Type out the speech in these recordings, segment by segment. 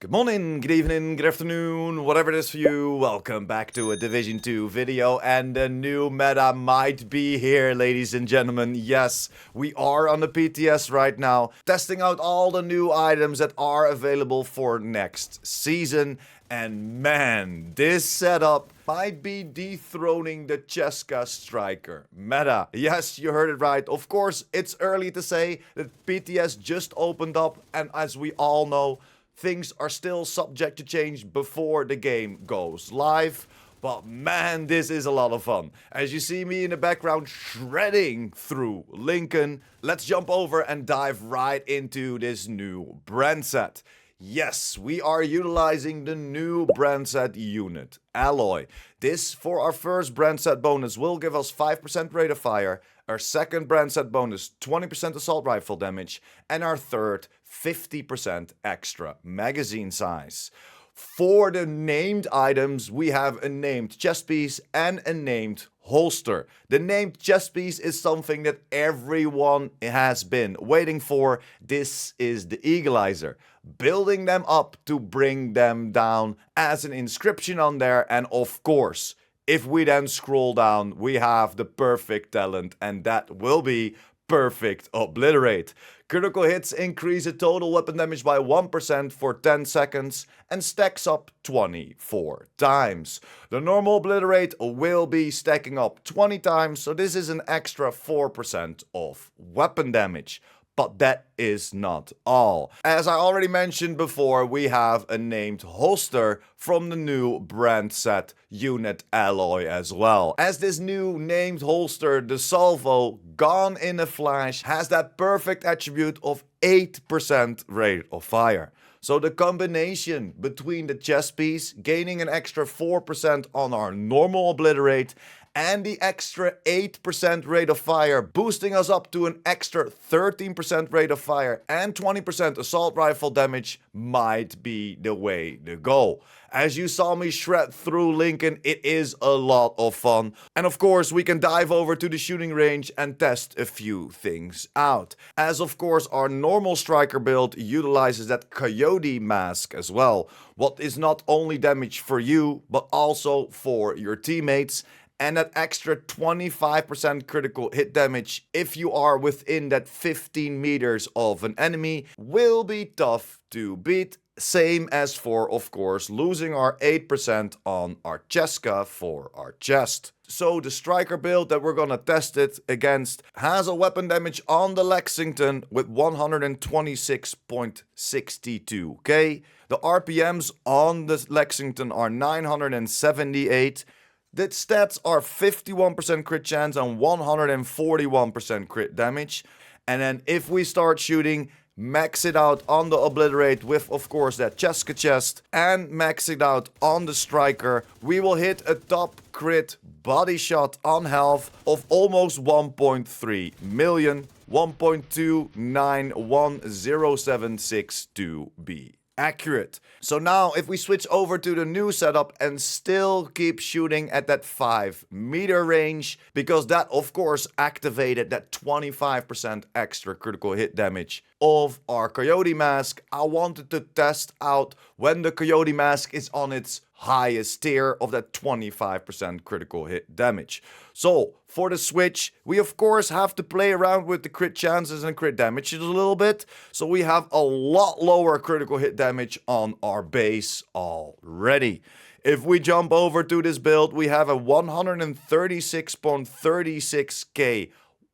Good morning, good evening, good afternoon, whatever it is for you. Welcome back to a Division 2 video, and the new meta might be here, ladies and gentlemen. Yes, we are on the PTS right now, testing out all the new items that are available for next season. And man, this setup might be dethroning the Cheska striker meta. Yes, you heard it right. Of course, it's early to say that PTS just opened up, and as we all know, things are still subject to change before the game goes live. But man, this is a lot of fun. As you see me in the background shredding through Lincoln, let's jump over and dive right into this new brand set. Yes, we are utilizing the new brand set unit, Alloy. This, for our first brand set bonus, will give us 5% rate of fire, our second brand set bonus 20% assault rifle damage, and our third 50% extra magazine size. For the named items, we have a named chest piece and a named holster. The named chest piece is something that everyone has been waiting for. This is the Eagleizer. Building them up to bring them down as an inscription on there, and of course, if we then scroll down, we have the perfect talent, and that will be Perfect Obliterate. Critical hits increase the total weapon damage by 1% for 10 seconds and stacks up 24 times. The normal Obliterate will be stacking up 20 times, so this is an extra 4% of weapon damage. But that is not all. As I already mentioned before, we have a named holster from the new brand set unit Alloy as well. As this new named holster, the Salvo, gone in a flash, has that perfect attribute of 8% rate of fire. So the combination between the chest piece, gaining an extra 4% on our normal Obliterate, and the extra 8% rate of fire, boosting us up to an extra 13% rate of fire and 20% assault rifle damage, might be the way to go. As you saw me shred through Lincoln, it is a lot of fun. And of course, we can dive over to the shooting range and test a few things out. As of course, our normal striker build utilizes that coyote mask as well. What is not only damage for you, but also for your teammates. And that extra 25% critical hit damage if you are within that 15 meters of an enemy will be tough to beat. Same as for, of course, losing our 8% on our Cheska for our chest. So the striker build that we're gonna test it against has a weapon damage on the Lexington with 126.62k. The RPMs on the Lexington are 978. The stats are 51% crit chance and 141% crit damage. And then if we start shooting, max it out on the Obliterate with, of course, that Cheska chest, and max it out on the striker, we will hit a top crit body shot on health of almost 1.3 million, 1.2910762 to be accurate. So now if we switch over to the new setup and still keep shooting at that 5-meter range, because that of course activated that 25% extra critical hit damage of our coyote mask, I wanted to test out when the coyote mask is on its highest tier of that 25% critical hit damage. So for the switch, we of course have to play around with the crit chances and crit damages a little bit. So we have a lot lower critical hit damage on our base already. If we jump over to this build, we have a 136.36k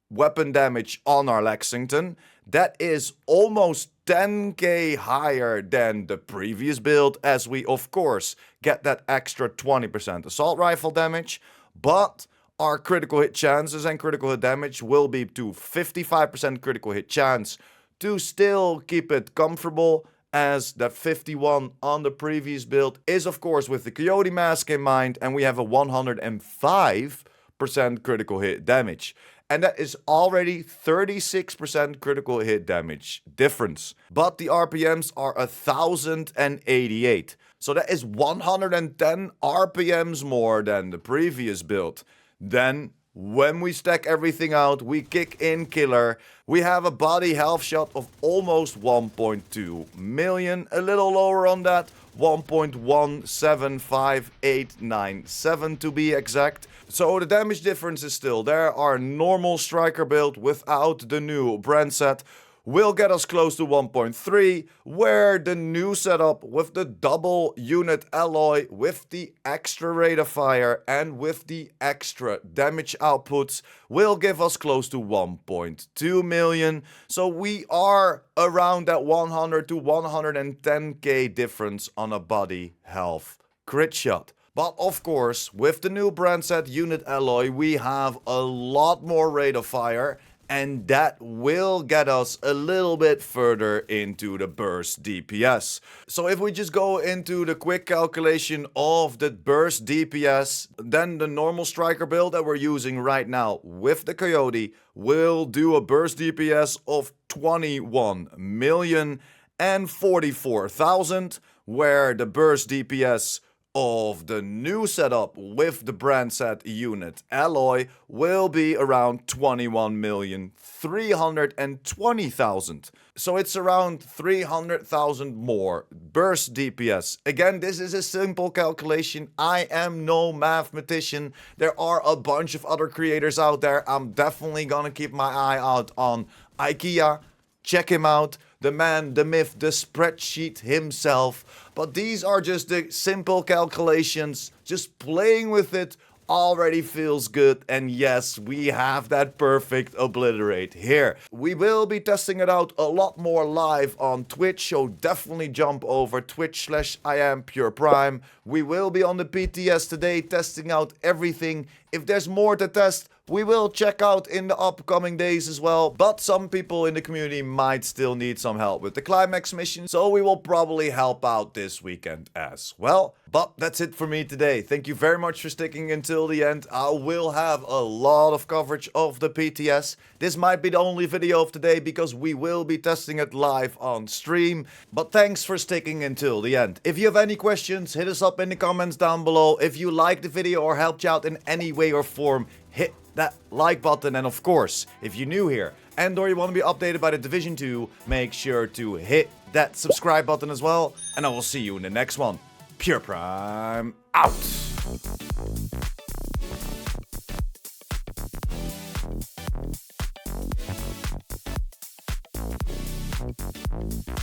weapon damage on our Lexington. That is almost 10k higher than the previous build, as we of course get that extra 20% assault rifle damage, but our critical hit chances and critical hit damage will be to 55% critical hit chance to still keep it comfortable, as that 51 on the previous build is of course with the coyote mask in mind, and we have a 105% critical hit damage. And that is already 36% critical hit damage difference. But the RPMs are 1088. So that is 110 RPMs more than the previous build. Then When we stack everything out, we kick in Killer. We have a body health shot of almost 1.2 million. A little lower on that, 1.175897 to be exact. So the damage difference is still there. Our normal striker build without the new brand set will get us close to 1.3, where the new setup with the double unit alloy, with the extra rate of fire and with the extra damage outputs will give us close to 1.2 million. So we are around that 100 to 110k difference on a body health crit shot. But of course, with the new brand set unit alloy, we have a lot more rate of fire, and that will get us a little bit further into the burst DPS. So if we just go into the quick calculation of the burst DPS, then the normal striker build that we're using right now with the Coyote will do a burst DPS of 21,044,000, where the burst DPS of the new setup with the brand set unit alloy will be around 21,320,000. So it's around 300,000 more burst DPS. Again, this is a simple calculation. I am no mathematician. There are a bunch of other creators out there. I'm definitely gonna keep my eye out on IKEA. Check him out. The man, the myth, the spreadsheet himself. But these are just the simple calculations. Just playing with it already feels good. And yes, we have that perfect Obliterate here. We will be testing it out a lot more live on Twitch, so definitely jump over twitch.com/IamPurePrime. We will be on the PTS today testing out everything. If there's more to test, we will check out in the upcoming days as well, but some people in the community might still need some help with the climax mission, so we will probably help out this weekend as well. But that's it for me today. Thank you very much for sticking until the end. I will have a lot of coverage of the PTS. This might be the only video of today because we will be testing it live on stream, but thanks for sticking until the end. If you have any questions, hit us up in the comments down below. If you liked the video or helped you out in any way or form, hit that like button. And of course, if you're new here and or you want to be updated by the Division 2, make sure to hit that subscribe button as well. And I will see you in the next one. Pure Prime out!